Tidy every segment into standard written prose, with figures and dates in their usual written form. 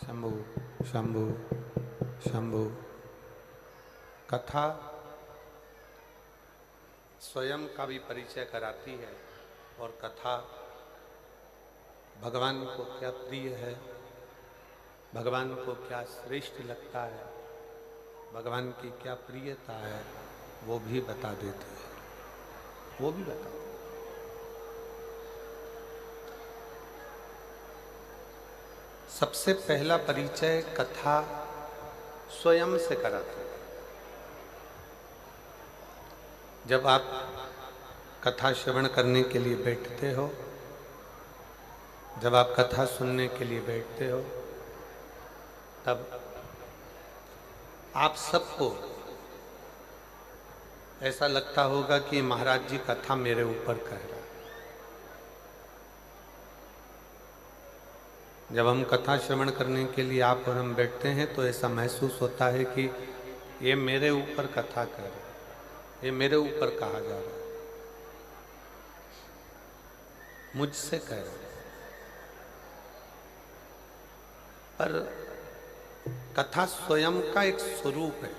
शंभु शंभु शंभु। कथा स्वयं का भी परिचय कराती है और कथा भगवान को क्या प्रिय है, भगवान को क्या श्रेष्ठ लगता है, भगवान की क्या प्रियता है, वो भी बता देती है, वो भी बताती है। सबसे पहला परिचय कथा स्वयं से कराती है। जब आप कथा श्रवण करने के लिए बैठते हो, जब आप कथा सुनने के लिए बैठते हो, तब आप सबको ऐसा लगता होगा कि महाराज जी कथा मेरे ऊपर कह रहा है। जब हम कथा श्रवण करने के लिए आप और हम बैठते हैं तो ऐसा महसूस होता है कि ये मेरे ऊपर कथा कह रहा है, ये मेरे ऊपर कहा जा रहा है, मुझसे कह रहा है। पर कथा स्वयं का एक स्वरूप है,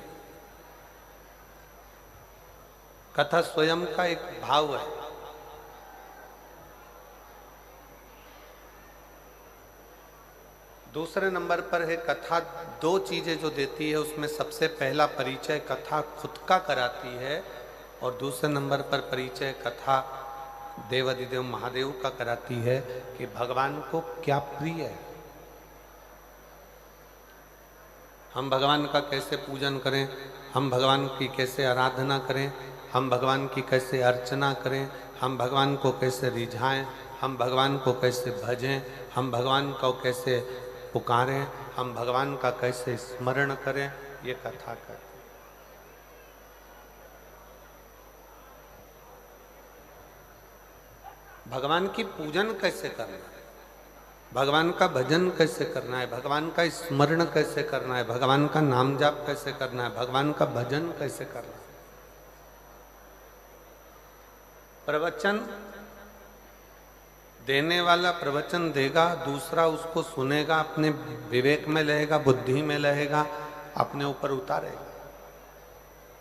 कथा स्वयं का एक भाव है। दूसरे नंबर पर है कथा दो चीजें जो देती है, उसमें सबसे पहला परिचय कथा खुद का कराती है और दूसरे नंबर पर परिचय कथा देवाधिदेव महादेव का कराती है कि भगवान को क्या प्रिय है, हम भगवान का कैसे पूजन करें, हम भगवान की कैसे आराधना करें, हम भगवान की कैसे अर्चना करें, हम भगवान को कैसे रिझाएं, हम भगवान को कैसे भजें, हम भगवान को कैसे पुकारें, हम भगवान का कैसे स्मरण करें, ये कथा करती है। भगवान की पूजन कैसे करना है, भगवान का भजन कैसे करना है, भगवान का स्मरण कैसे करना है, भगवान का नाम जाप कैसे करना है, भगवान का भजन कैसे करना है। प्रवचन देने वाला प्रवचन देगा, दूसरा उसको सुनेगा, अपने विवेक में रहेगा, बुद्धि में रहेगा, अपने ऊपर उतारेगा।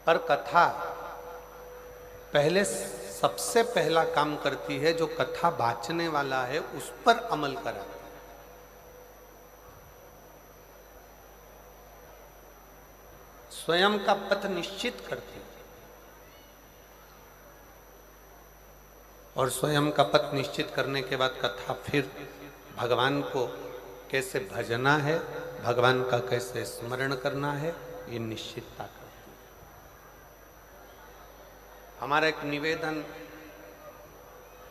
पर कथा पहले सबसे पहला काम करती है, जो कथा बांचने वाला है उस पर अमल कराती है। स्वयं का पथ निश्चित करती है और स्वयं का पथ निश्चित करने के बाद कथा फिर भगवान को कैसे भजना है, भगवान का कैसे स्मरण करना है, ये निश्चितता करती है। हमारा एक निवेदन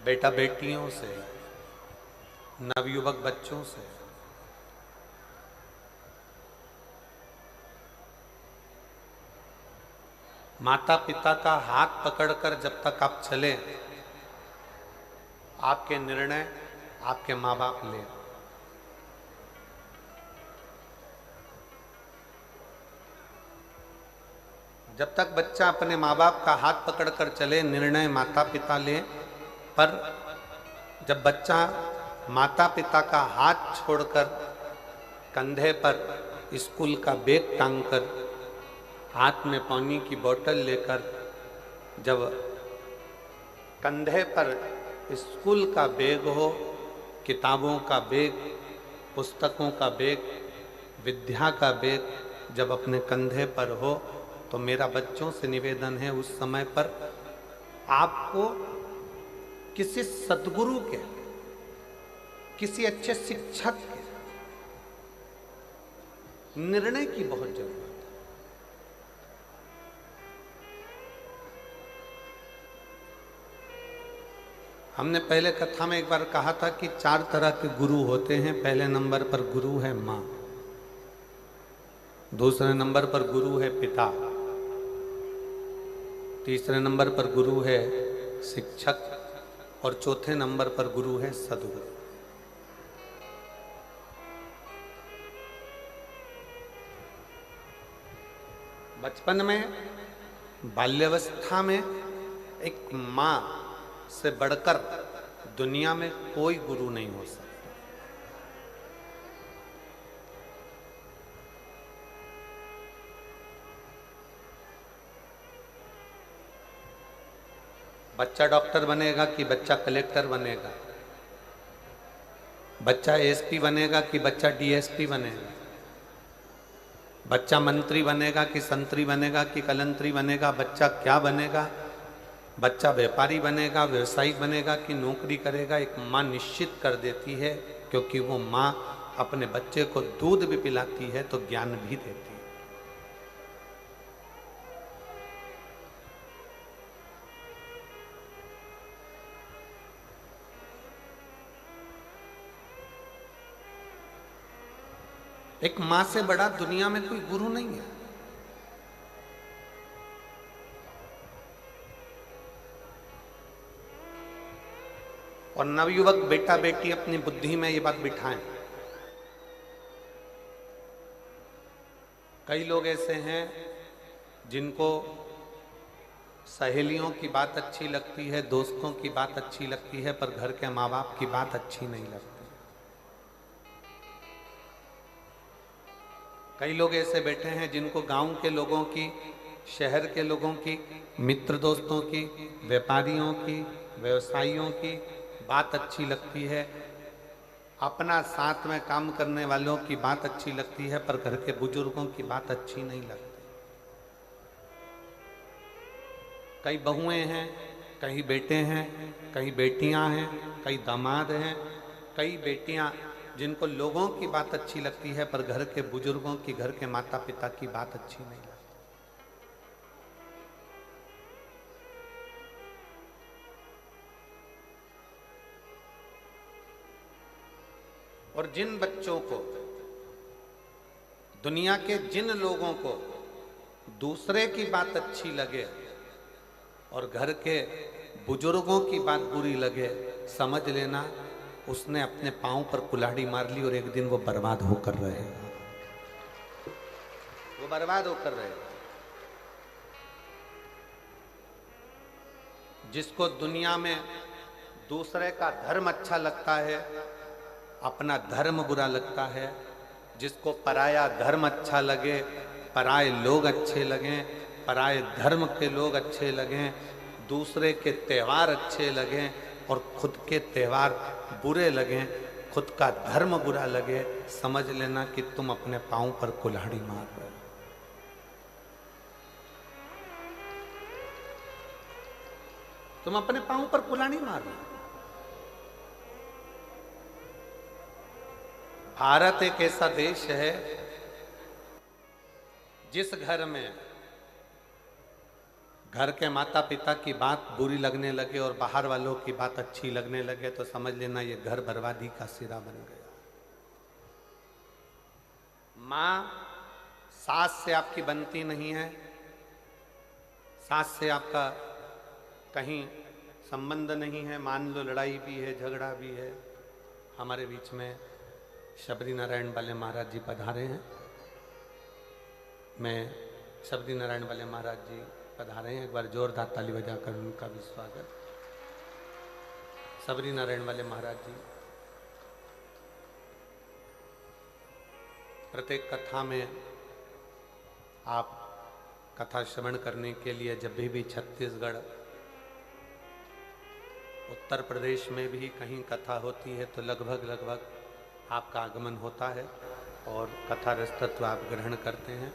बेटा बेटियों से, नवयुवक बच्चों से, माता पिता का हाथ पकड़कर जब तक आप चले, आपके निर्णय आपके माँ बाप ले। जब तक बच्चा अपने माँ बाप का हाथ पकड़कर चले, निर्णय माता पिता ले। पर जब बच्चा माता पिता का हाथ छोड़कर कंधे पर स्कूल का बैग टांगकर, हाथ में पानी की बोतल लेकर, जब कंधे पर स्कूल का बैग हो, किताबों का बैग, पुस्तकों का बैग, विद्या का बैग जब अपने कंधे पर हो, तो मेरा बच्चों से निवेदन है, उस समय पर आपको किसी सद्गुरु के, किसी अच्छे शिक्षक के निर्णय की बहुत जरूरत है। हमने पहले कथा में एक बार कहा था कि 4 तरह के गुरु होते हैं। पहले नंबर पर गुरु है माँ, दूसरे नंबर पर गुरु है पिता, तीसरे नंबर पर गुरु है शिक्षक और चौथे नंबर पर गुरु है सद्गुरु। बचपन में, बाल्यावस्था में एक माँ से बढ़कर दुनिया में कोई गुरु नहीं हो सकता। बच्चा डॉक्टर बनेगा कि बच्चा कलेक्टर बनेगा, बच्चा एसपी बनेगा कि बच्चा डीएसपी बनेगा, बच्चा मंत्री बनेगा कि संतरी बनेगा कि कलंतरी बनेगा, बच्चा क्या बनेगा, बच्चा व्यापारी बनेगा, व्यवसायिक बनेगा कि नौकरी करेगा, एक माँ निश्चित कर देती है, क्योंकि वो माँ अपने बच्चे को दूध भी पिलाती है तो ज्ञान भी देती है। एक मां से बड़ा दुनिया में कोई गुरु नहीं है। और नवयुवक बेटा बेटी अपनी बुद्धि में ये बात बिठाएं। कई लोग ऐसे हैं जिनको सहेलियों की बात अच्छी लगती है, दोस्तों की बात अच्छी लगती है, पर घर के माँ बाप की बात अच्छी नहीं लगती। कई लोग ऐसे बैठे हैं जिनको गांव के लोगों की, शहर के लोगों की, मित्र दोस्तों की, व्यापारियों की, व्यवसायियों की बात अच्छी लगती है, अपना साथ में काम करने वालों की बात अच्छी लगती है, पर घर के बुजुर्गों की बात अच्छी नहीं लगती। कई बहुएं हैं, कई बेटे हैं, कई बेटियां हैं, कई दामाद हैं, कई बेटियां जिनको लोगों की बात अच्छी लगती है, पर घर के बुजुर्गों की, घर के माता पिता की बात अच्छी नहीं लगती। और जिन बच्चों को, दुनिया के जिन लोगों को दूसरे की बात अच्छी लगे और घर के बुजुर्गों की बात बुरी लगे, समझ लेना उसने अपने पांव पर कुल्हाड़ी मार ली और एक दिन वो बर्बाद होकर रहेगा। वो बर्बाद होकर रहेगा। जिसको दुनिया में दूसरे का धर्म अच्छा लगता है, अपना धर्म बुरा लगता है, जिसको पराया धर्म अच्छा लगे, पराये लोग अच्छे लगें, पराये धर्म के लोग अच्छे लगें, दूसरे के त्यौहार अच्छे लगें और खुद के त्यौहार बुरे लगें, खुद का धर्म बुरा लगे, समझ लेना कि तुम अपने पांव पर कुल्हाड़ी मार रहे हो। तुम अपने पांव पर कुल्हाड़ी मार रहे हो। भारत एक ऐसा देश है जिस घर में घर के माता पिता की बात बुरी लगने लगे और बाहर वालों की बात अच्छी लगने लगे, तो समझ लेना ये घर बर्बादी का सिरा बन गया। मां सास से आपकी बनती नहीं है, सास से आपका कहीं संबंध नहीं है, मान लो लड़ाई भी है, झगड़ा भी है। हमारे बीच में शबरी नारायण वाले महाराज जी पधारे हैं। मैं शबरी नारायण वाले महाराज जी पधारे हैं, एक बार जोरदार ताली बजाकर उनका भी स्वागत। शबरी नारायण वाले महाराज जी प्रत्येक कथा में आप कथा श्रवण करने के लिए जब भी छत्तीसगढ़, उत्तर प्रदेश में भी कहीं कथा होती है तो लगभग आपका आगमन होता है और कथा रसतत्व आप ग्रहण करते हैं।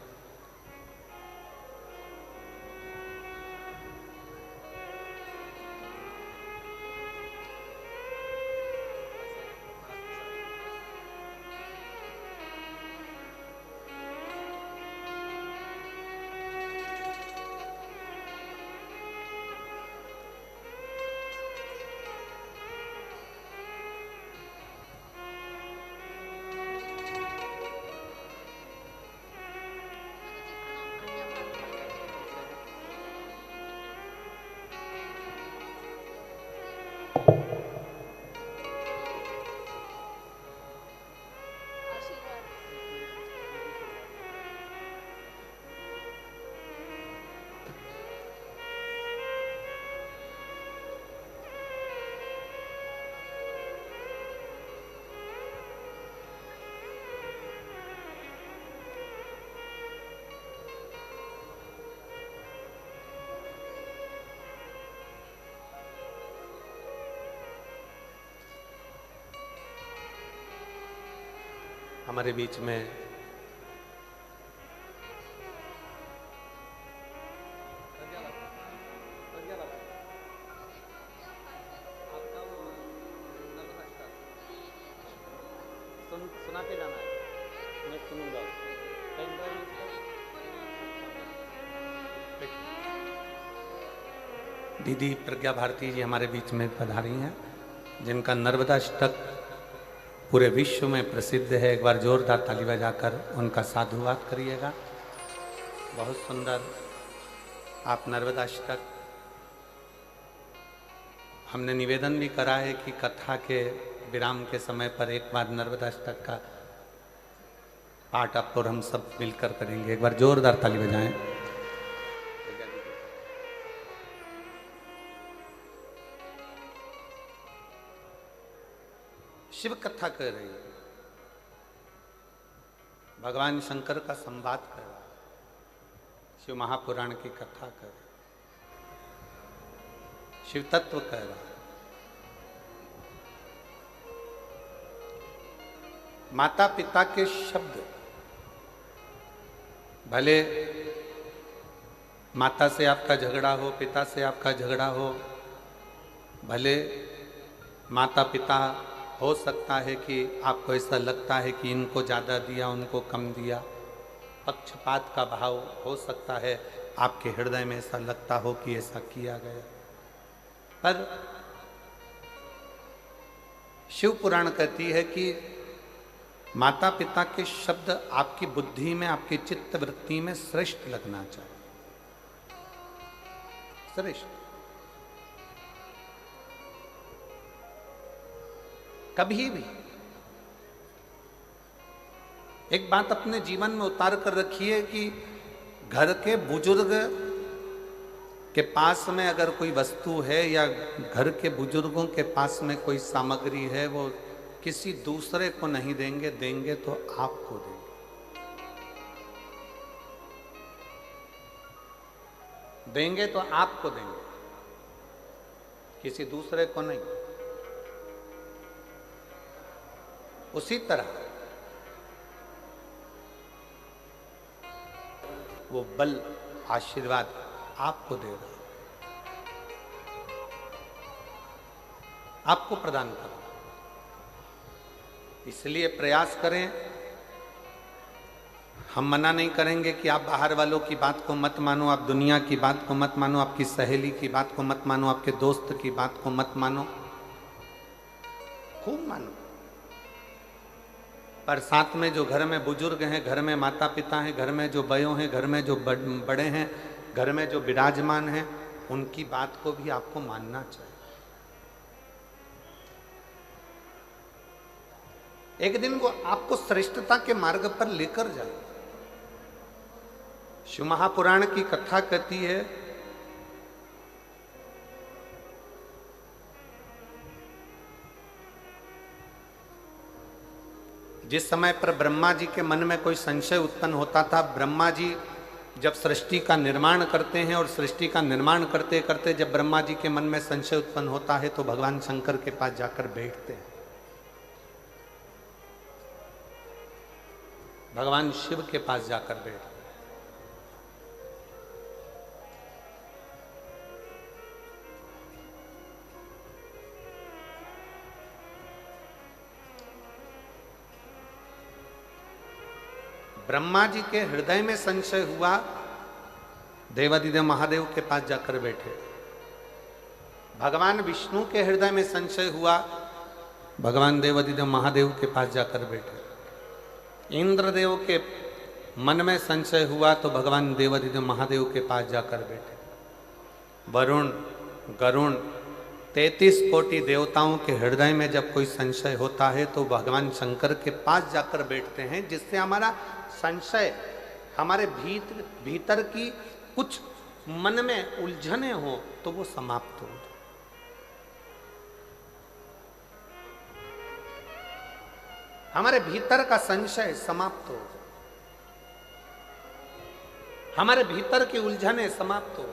हमारे बीच में सुना के जाना है, मैं सुनूंगा। दीदी प्रज्ञा भारती जी हमारे बीच में पधारी हैं, जिनका नर्मदाष्टक पूरे विश्व में प्रसिद्ध है। एक बार जोरदार ताली बजाकर उनका साधुवाद करिएगा। बहुत सुंदर आप नर्मदाष्टक, हमने निवेदन भी करा है कि कथा के विराम के समय पर एक बार नर्मदाष्टक का पाठ आप और हम सब मिलकर करेंगे। एक बार जोरदार ताली बजाएं। शिव कथा कर रही है, भगवान शंकर का संवाद कर रहा है, शिव महापुराण की कथा कर रहा है, शिव तत्व कह रहा है। माता पिता के शब्द, भले माता से आपका झगड़ा हो, पिता से आपका झगड़ा हो, भले माता पिता हो सकता है कि आपको ऐसा लगता है कि इनको ज़्यादा दिया उनको कम दिया, पक्षपात का भाव हो सकता है, आपके हृदय में ऐसा लगता हो कि ऐसा किया गया, पर शिव पुराण कहती है कि माता पिता के शब्द आपकी बुद्धि में, आपकी चित्त वृत्ति में श्रेष्ठ लगना चाहिए, श्रेष्ठ। कभी भी एक बात अपने जीवन में उतार कर रखिए कि घर के बुजुर्ग के पास में अगर कोई वस्तु है या घर के बुजुर्गों के पास में कोई सामग्री है, वो किसी दूसरे को नहीं देंगे, देंगे तो आपको देंगे। देंगे तो आपको देंगे, किसी दूसरे को नहीं। उसी तरह वो बल, आशीर्वाद आपको दे रहा है, आपको प्रदान कर रहा है। इसलिए प्रयास करें, हम मना नहीं करेंगे कि आप बाहर वालों की बात को मत मानो, आप दुनिया की बात को मत मानो, आपकी सहेली की बात को मत मानो, आपके दोस्त की बात को मत मानो, खूब मानो, पर साथ में जो घर में बुजुर्ग हैं, घर में माता पिता हैं, घर में जो बयों हैं, घर में जो बड़े हैं, घर में जो विराजमान हैं, उनकी बात को भी आपको मानना चाहिए। एक दिन वो आपको श्रेष्ठता के मार्ग पर लेकर जाए। शिव महापुराण की कथा कहती है, जिस समय पर ब्रह्मा जी के मन में कोई संशय उत्पन्न होता था, ब्रह्मा जी जब सृष्टि का निर्माण करते हैं और सृष्टि का निर्माण करते करते जब ब्रह्मा जी के मन में संशय उत्पन्न होता है तो भगवान शंकर के पास जाकर बैठते हैं। भगवान शिव के पास जाकर बैठते हैं। ब्रह्मा जी के हृदय में संशय हुआ, देवादिदेव महादेव के पास जाकर बैठे। भगवान विष्णु के हृदय में संशय हुआ, भगवान देवादिदेव महादेव के पास जाकर बैठे। इंद्रदेव के मन में संशय हुआ तो भगवान देवादिदेव महादेव के पास जाकर बैठे। वरुण, गरुण, 33 कोटि देवताओं के हृदय में जब कोई संशय होता है तो भगवान शंकर के पास जाकर बैठते हैं, जिससे हमारा संशय, हमारे भीतर की कुछ मन में उलझने हो तो वो समाप्त हो। हमारे भीतर का संशय समाप्त हो, हमारे भीतर की उलझने समाप्त हो।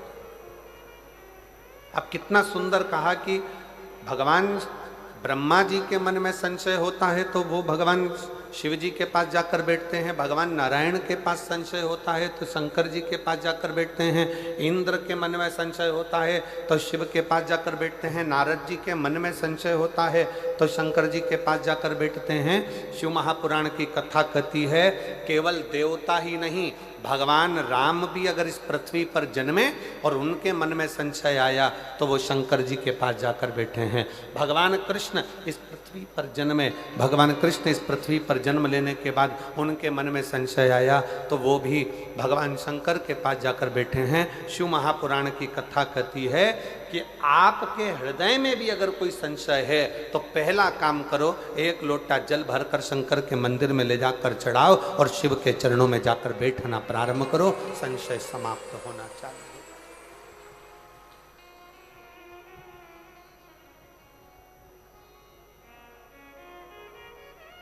अब कितना सुंदर कहा कि भगवान ब्रह्मा जी के मन में संशय होता है तो वो भगवान शिव जी के पास जाकर बैठते हैं, भगवान नारायण के पास संशय होता है तो शंकर जी के पास जाकर बैठते हैं, इंद्र के मन में संशय होता है तो शिव के पास जाकर बैठते हैं, नारद जी के मन में संशय होता है तो शंकर जी के पास जाकर बैठते हैं। शिव महापुराण की कथा कहती है केवल देवता ही नहीं, भगवान राम भी अगर इस पृथ्वी पर जन्मे और उनके मन में संशय आया तो वो शंकर जी के पास जाकर बैठे हैं। भगवान कृष्ण इस पृथ्वी पर जन्मे, भगवान कृष्ण इस पृथ्वी पर जन्म लेने के बाद उनके मन में संशय आया तो वो भी भगवान शंकर के पास जाकर बैठे हैं। शिव महापुराण की कथा कहती है कि आपके हृदय में भी अगर कोई संशय है तो पहला काम करो, एक लोटा जल भरकर शंकर के मंदिर में ले जाकर चढ़ाओ और शिव के चरणों में जाकर बैठना प्रारंभ करो, संशय समाप्त होना चाहिए।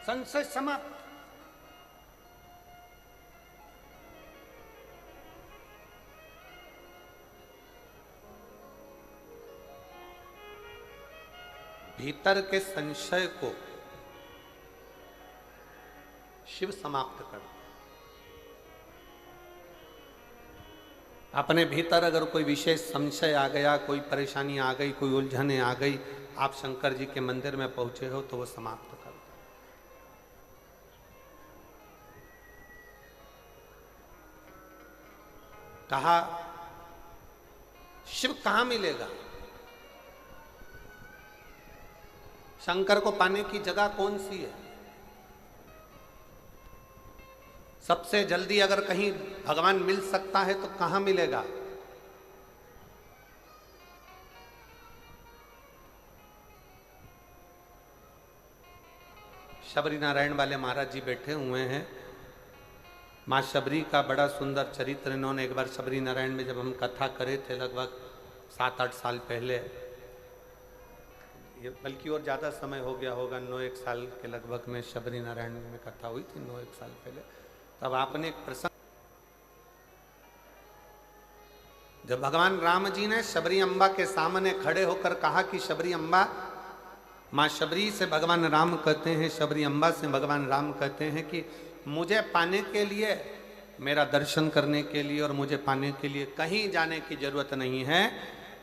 संशय समाप्त। भीतर के संशय को शिव समाप्त कर। अपने भीतर अगर कोई विशेष संशय आ गया, कोई परेशानी आ गई, कोई उलझने आ गई, आप शंकर जी के मंदिर में पहुंचे हो तो वो समाप्त कर। कहा शिव कहां मिलेगा, शंकर को पाने की जगह कौन सी है? सबसे जल्दी अगर कहीं भगवान मिल सकता है तो कहां मिलेगा? शबरी नारायण वाले महाराज जी बैठे हुए हैं। माँ शबरी का बड़ा सुंदर चरित्र इन्होंने एक बार शबरी नारायण में जब हम कथा करे थे लगभग 7-8 साल पहले, ये बल्कि और ज़्यादा समय हो गया होगा, 9-1 साल के लगभग में शबरी नारायण में कथा हुई थी 9-1 साल पहले। तब आपने एक प्रसंग, जब भगवान राम जी ने शबरी अम्बा के सामने खड़े होकर कहा कि शबरी अम्बा, माँ शबरी से भगवान राम कहते हैं, शबरी अम्बा से भगवान राम कहते हैं कि मुझे पाने के लिए, मेरा दर्शन करने के लिए और मुझे पाने के लिए कहीं जाने की जरूरत नहीं है।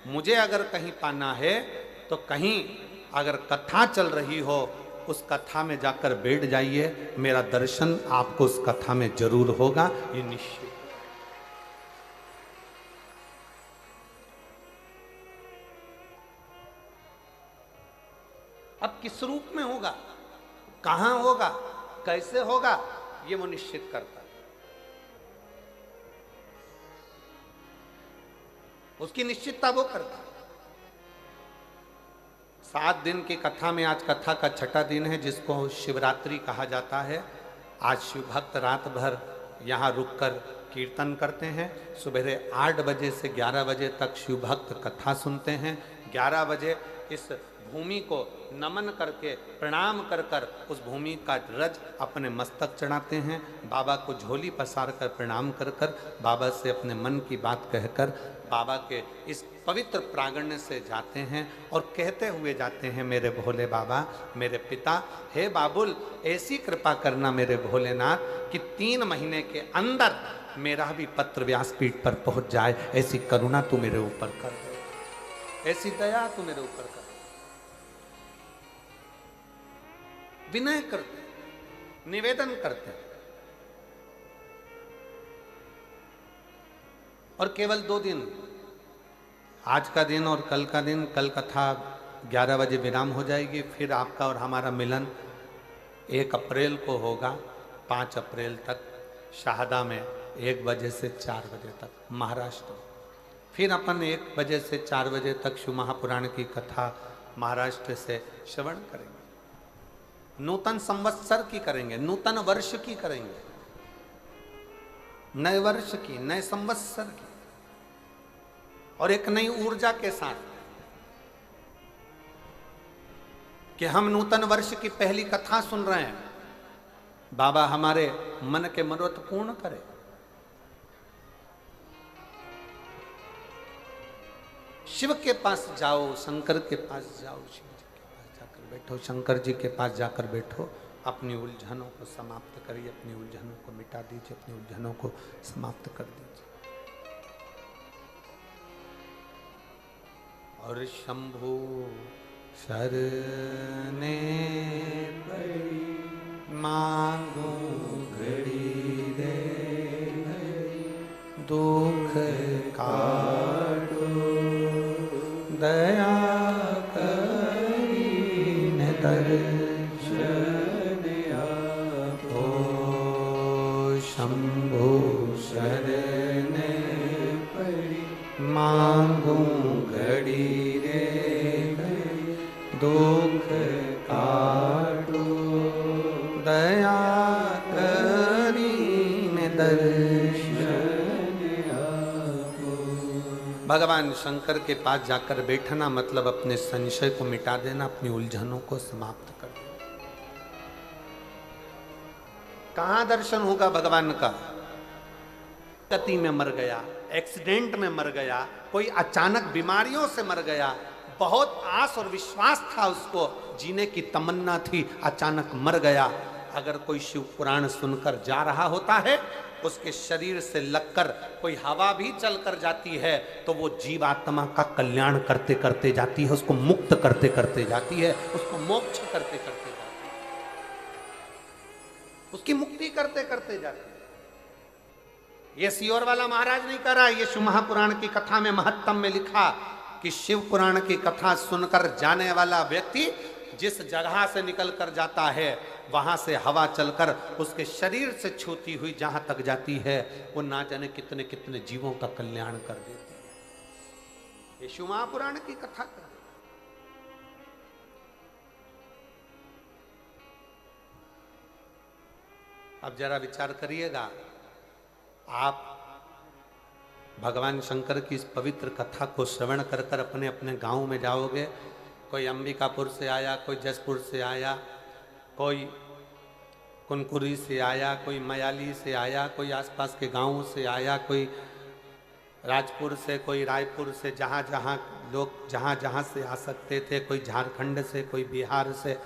मुझे अगर कहीं पाना है तो कहीं अगर कथा चल रही हो उस कथा में जाकर बैठ जाइए, मेरा दर्शन आपको उस कथा में जरूर होगा, ये निश्चित। अब किस रूप में होगा, कहां होगा, कैसे होगा, ये वो निश्चित करता है। उसकी निश्चितता वो करता है। 7 दिन की कथा में आज कथा का छठा दिन है जिसको शिवरात्रि कहा जाता है। आज शिव भक्त रात भर यहाँ रुककर कीर्तन करते हैं। सुबह 8 बजे से 11 बजे तक शिव भक्त कथा सुनते हैं। 11 बजे इस भूमि को नमन करके प्रणाम कर कर उस भूमि का रज अपने मस्तक चढ़ाते हैं। बाबा को झोली पसार कर प्रणाम कर कर बाबा से अपने मन की बात कहकर बाबा के इस पवित्र प्रांगण से जाते हैं और कहते हुए जाते हैं, मेरे भोले बाबा, मेरे पिता, हे बाबुल, ऐसी कृपा करना मेरे भोलेनाथ कि 3 महीने के अंदर मेरा भी पत्र व्यासपीठ पर पहुंच जाए। ऐसी करुणा तू मेरे ऊपर कर दे, ऐसी दया तू मेरे ऊपर कर। विनय करते, निवेदन करते और केवल 2 दिन, आज का दिन और कल का दिन, कल कथा 11 बजे विराम हो जाएगी। फिर आपका और हमारा मिलन 1 अप्रैल को होगा, 5 अप्रैल तक शाहदा में 1 बजे से 4 बजे तक महाराष्ट्र। फिर अपन 1 बजे से 4 बजे तक शिव महापुराण की कथा महाराष्ट्र से श्रवण करेंगे। नूतन संवत्सर की करेंगे, नूतन वर्ष की करेंगे, नए वर्ष की, नए संवत्सर की, और एक नई ऊर्जा के साथ कि हम नूतन वर्ष की पहली कथा सुन रहे हैं। बाबा हमारे मन के मनोरथ पूर्ण करे। शिव के पास जाओ, शंकर के पास जाओ, शिव जी के पास जाकर बैठो, शंकर जी के पास जाकर बैठो, अपनी उलझनों को समाप्त करिए, अपनी उलझनों को मिटा दीजिए, अपनी उलझनों को समाप्त कर दीजिए। और शंभु शरणे पड़ी मांगू घड़ी रे दुख काटो दया करीन दर्शन आपो। शंभु शरणे पड़ी मांगू घड़ी रे दुख काटो दया करीन दर्शन आपो। भगवान शंकर के पास जाकर बैठना मतलब अपने संशय को मिटा देना, अपनी उलझनों को समाप्त कर देना। कहां दर्शन होगा भगवान का? गति में मर गया, एक्सीडेंट में मर गया, कोई अचानक बीमारियों से मर गया, बहुत आस और विश्वास था उसको, जीने की तमन्ना थी, अचानक मर गया। अगर कोई शिव पुराण सुनकर जा रहा होता है, उसके शरीर से लगकर कोई हवा भी चलकर जाती है तो वो जीवात्मा का कल्याण करते करते जाती है, उसको मुक्त करते करते जाती है, उसको मोक्ष करते करते जाती है, उसकी मुक्ति करते करते जाती है। ये सियोर वाला महाराज नहीं कर रहा, ये शिव महापुराण की कथा में महत्तम में लिखा कि शिव पुराण की कथा सुनकर जाने वाला व्यक्ति जिस जगह से निकल कर जाता है वहां से हवा चलकर उसके शरीर से छूती हुई जहां तक जाती है वो ना जाने कितने कितने जीवों का कल्याण कर देती है। ये शिव महापुराण की कथा कर। अब जरा विचार करिएगा, आप भगवान शंकर की इस पवित्र कथा को श्रवण कर कर अपने अपने गांव में जाओगे, कोई अंबिकापुर से आया, कोई जसपुर से आया, कोई कुनकुरी से आया, कोई मयाली से आया, कोई आसपास के गांवों से आया, कोई राजपुर से, कोई रायपुर से, जहाँ जहाँ लोग जहाँ जहाँ से आ सकते थे, कोई झारखंड से, कोई बिहार से,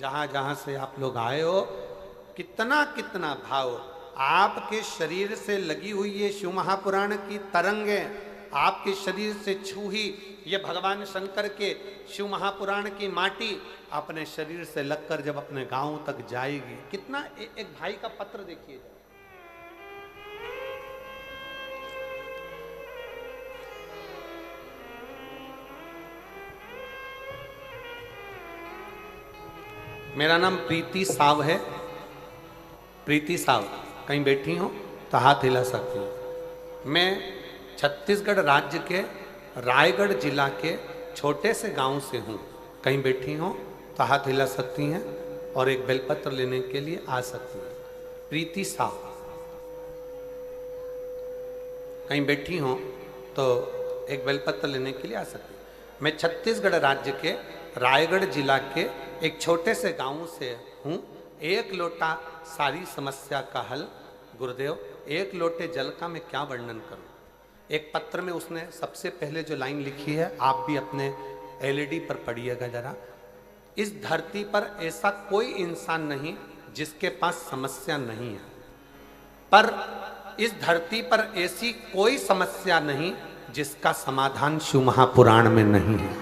जहाँ जहाँ से आप लोग आए हो, कितना कितना भाव आपके शरीर से लगी हुई ये शिव महापुराण की तरंगें आपके शरीर से छूही ये भगवान शंकर के शिव महापुराण की माटी अपने शरीर से लगकर जब अपने गांव तक जाएगी, कितना एक भाई का पत्र देखिए। मेरा नाम प्रीति साव है। प्रीति साव कहीं बैठी हो तो हाथ हिला सकती हूँ। मैं छत्तीसगढ़ राज्य के रायगढ़ जिला के छोटे से गांव से हूँ। कहीं बैठी हो तो हाथ हिला सकती हैं और एक बेलपत्र लेने के लिए आ सकती हैं। प्रीति साव कहीं बैठी हो तो एक बेलपत्र लेने के लिए आ सकती हैं। मैं छत्तीसगढ़ राज्य के रायगढ़ जिला के एक छोटे से गांव से हूँ। एक लोटा सारी समस्या का हल। गुरुदेव, एक लोटे जल का मैं क्या वर्णन करूं। एक पत्र में उसने सबसे पहले जो लाइन लिखी है, आप भी अपने एलईडी पर पढ़िएगा जरा। इस धरती पर ऐसा कोई इंसान नहीं जिसके पास समस्या नहीं है, पर इस धरती पर ऐसी कोई समस्या नहीं जिसका समाधान शिव महापुराण में नहीं है।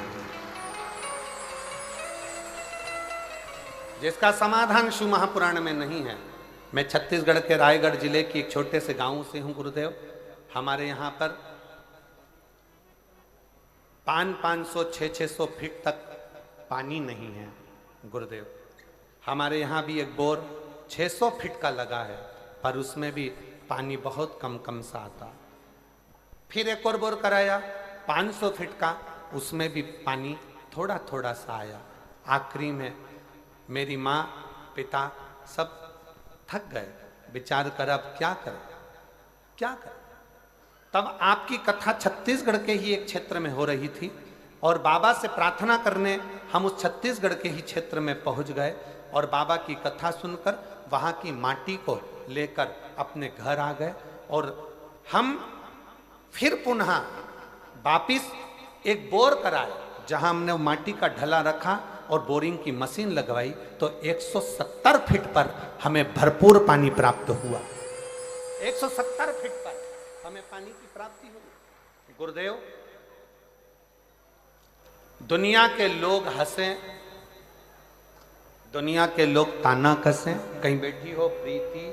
जिसका समाधान शिव महापुराण में नहीं है। मैं छत्तीसगढ़ के रायगढ़ जिले की एक छोटे से गांव से हूं गुरुदेव। हमारे यहाँ पर 500 600 फीट तक पानी नहीं है गुरुदेव। हमारे यहाँ भी एक बोर 600 फीट का लगा है, पर उसमें भी पानी बहुत कम कम सा आता। फिर एक और बोर कराया 500 फीट का, उसमें भी पानी थोड़ा थोड़ा सा आया। आखिरी में मेरी माँ पिता सब थक गए, विचार कर अब क्या करें क्या करें। तब आपकी कथा छत्तीसगढ़ के ही एक क्षेत्र में हो रही थी और बाबा से प्रार्थना करने हम उस छत्तीसगढ़ के ही क्षेत्र में पहुंच गए और बाबा की कथा सुनकर वहां की माटी को लेकर अपने घर आ गए और हम फिर पुनः वापिस एक बोर कराए जहां हमने माटी का ढला रखा और बोरिंग की मशीन लगवाई तो 170 फीट पर हमें भरपूर पानी प्राप्त हुआ। 170 फीट पर हमें पानी की प्राप्ति हुई। गुरुदेव, दुनिया के लोग हंसें, दुनिया के लोग ताना कसें, कहीं बैठी हो प्रीति